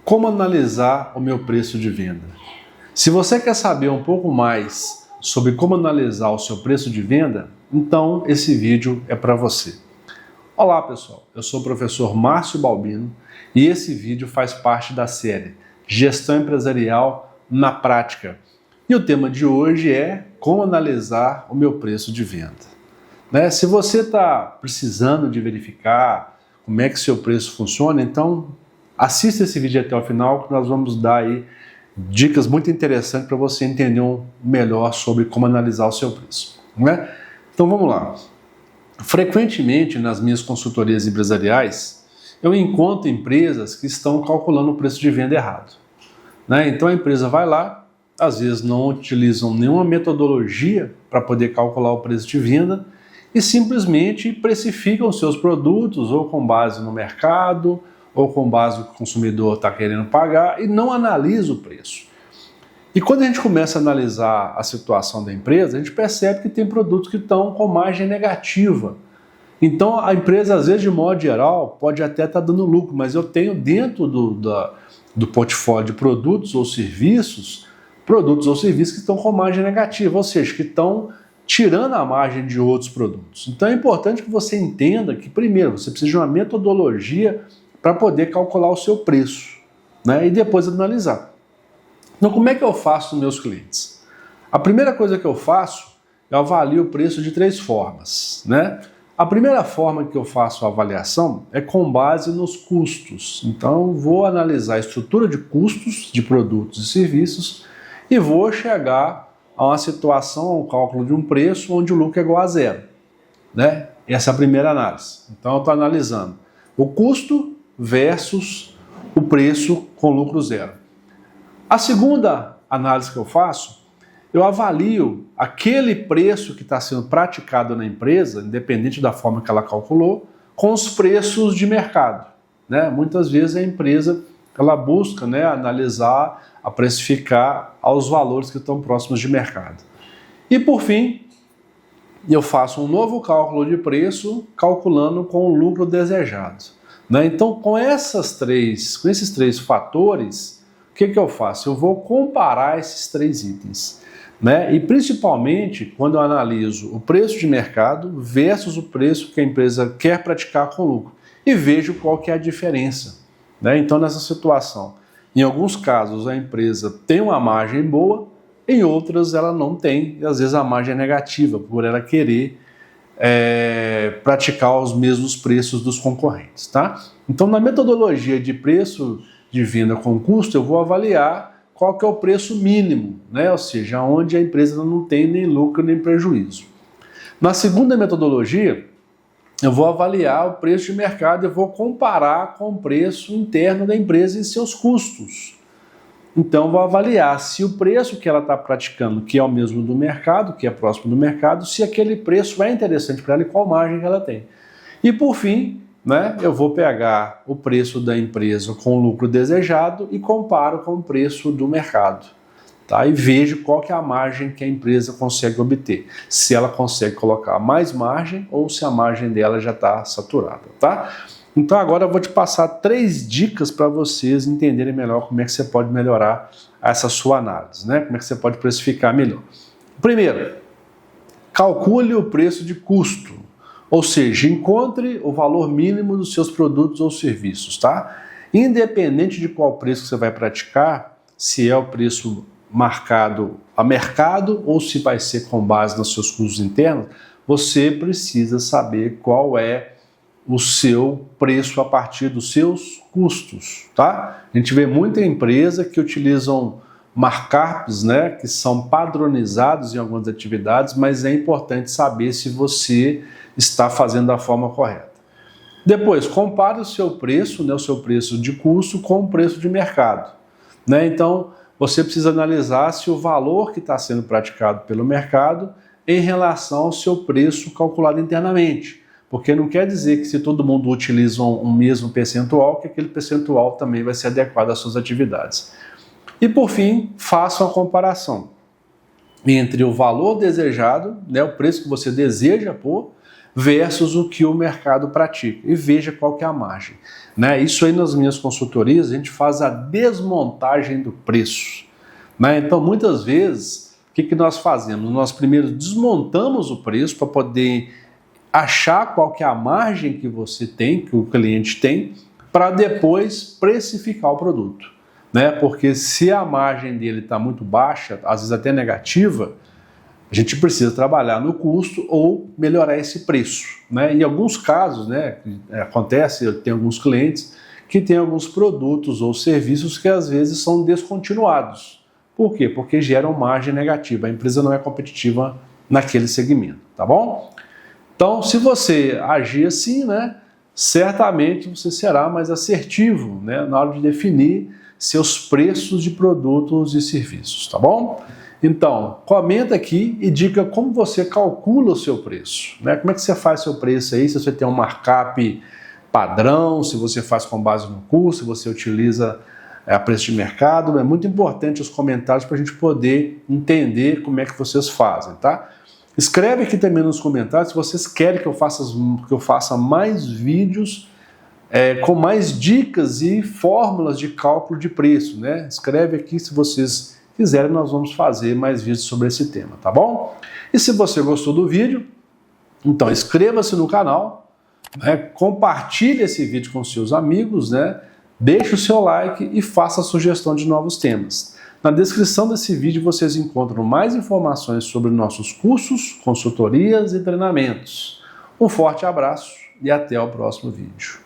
Como analisar o meu preço de venda? Se você quer saber um pouco mais sobre como analisar o seu preço de venda, então esse vídeo é para você. Olá pessoal, eu sou o professor Márcio Balbino e esse vídeo faz parte da série Gestão Empresarial na Prática. E o tema de hoje é como analisar o meu preço de venda. Se você está precisando de verificar como é que seu preço funciona, então assista esse vídeo até o final que nós vamos dar aí dicas muito interessantes para você entender melhor sobre como analisar o seu preço. Então vamos lá. Frequentemente nas minhas consultorias empresariais eu encontro empresas que estão calculando o preço de venda errado. Então a empresa vai lá, às vezes não utilizam nenhuma metodologia para poder calcular o preço de venda e simplesmente precificam seus produtos ou com base no mercado ou com base no que o consumidor está querendo pagar e não analisa o preço. E quando a gente começa a analisar a situação da empresa, a gente percebe que tem produtos que estão com margem negativa. Então a empresa, às vezes, de modo geral, pode até estar dando lucro, mas eu tenho dentro do portfólio de produtos ou serviços que estão com margem negativa, ou seja, que estão tirando a margem de outros produtos. Então é importante que você entenda que, primeiro, você precisa de uma metodologia para poder calcular o seu preço, e depois analisar. Então, como é que eu faço com meus clientes? A primeira coisa que eu faço, eu avalio o preço de 3 formas. A primeira forma que eu faço a avaliação é com base nos custos. Então, vou analisar a estrutura de custos de produtos e serviços e vou chegar a uma situação, a um cálculo de um preço onde o lucro é igual a zero. Essa é a primeira análise. Então, eu estou analisando o custo versus o preço com lucro zero. A segunda análise que eu faço, eu avalio aquele preço que está sendo praticado na empresa, independente da forma que ela calculou, com os preços de mercado. Muitas vezes a empresa ela busca analisar, a precificar aos valores que estão próximos de mercado. E por fim, eu faço um novo cálculo de preço, calculando com o lucro desejado. Então, com esses 3 fatores, o que eu faço? Eu vou comparar esses 3 itens. E principalmente quando eu analiso o preço de mercado versus o preço que a empresa quer praticar com lucro. E vejo qual que é a diferença. Então, nessa situação, em alguns casos a empresa tem uma margem boa, em outras ela não tem, e às vezes a margem é negativa, por ela querer praticar os mesmos preços dos concorrentes. Então, na metodologia de preço de venda com custo, eu vou avaliar qual que é o preço mínimo, ou seja, onde a empresa não tem nem lucro nem prejuízo. Na segunda metodologia, eu vou avaliar o preço de mercado e vou comparar com o preço interno da empresa e seus custos. Então, vou avaliar se o preço que ela está praticando, que é o mesmo do mercado, que é próximo do mercado, se aquele preço é interessante para ela e qual margem que ela tem. E por fim, eu vou pegar o preço da empresa com o lucro desejado e comparo com o preço do mercado. E vejo qual que é a margem que a empresa consegue obter. Se ela consegue colocar mais margem ou se a margem dela já está saturada. Então agora eu vou te passar 3 dicas para vocês entenderem melhor como é que você pode melhorar essa sua análise. Como é que você pode precificar melhor. Primeiro, calcule o preço de custo. Ou seja, encontre o valor mínimo dos seus produtos ou serviços. Independente de qual preço que você vai praticar, se é o preço marcado a mercado ou se vai ser com base nos seus custos internos, você precisa saber qual é o seu preço a partir dos seus custos. A gente vê muita empresa que utilizam markups, que são padronizados em algumas atividades, mas é importante saber se você está fazendo da forma correta. Depois, compare o seu preço, o seu preço de custo com o preço de mercado. Então, você precisa analisar se o valor que está sendo praticado pelo mercado em relação ao seu preço calculado internamente. Porque não quer dizer que se todo mundo utiliza um mesmo percentual, que aquele percentual também vai ser adequado às suas atividades. E por fim, faça uma comparação entre o valor desejado, o preço que você deseja pôr, versus o que o mercado pratica e veja qual que é a margem. Né? Isso aí nas minhas consultorias a gente faz a desmontagem do preço. Né? Então muitas vezes o que nós fazemos? Nós primeiro desmontamos o preço para poder achar qual que é a margem que você tem, que o cliente tem, para depois precificar o produto. Né? Porque se a margem dele está muito baixa, às vezes até negativa, a gente precisa trabalhar no custo ou melhorar esse preço. Né? Em alguns casos, né, acontece, eu tenho alguns clientes que têm alguns produtos ou serviços que às vezes são descontinuados. Por quê? Porque geram margem negativa, a empresa não é competitiva naquele segmento, tá bom? Então, se você agir assim, né, certamente você será mais assertivo, né, na hora de definir seus preços de produtos e serviços, tá bom? Então, comenta aqui e diga como você calcula o seu preço, né? Como é que você faz seu preço aí, se você tem um markup padrão, se você faz com base no custo, se você utiliza a preço de mercado. É muito importante os comentários para a gente poder entender como é que vocês fazem, tá? Escreve aqui também nos comentários se vocês querem que eu faça mais vídeos com mais dicas e fórmulas de cálculo de preço, né? Escreve aqui se vocês quiserem, nós vamos fazer mais vídeos sobre esse tema, tá bom? E se você gostou do vídeo, então inscreva-se no canal, né? Compartilhe esse vídeo com seus amigos, né? Deixe o seu like e faça a sugestão de novos temas. Na descrição desse vídeo vocês encontram mais informações sobre nossos cursos, consultorias e treinamentos. Um forte abraço e até o próximo vídeo.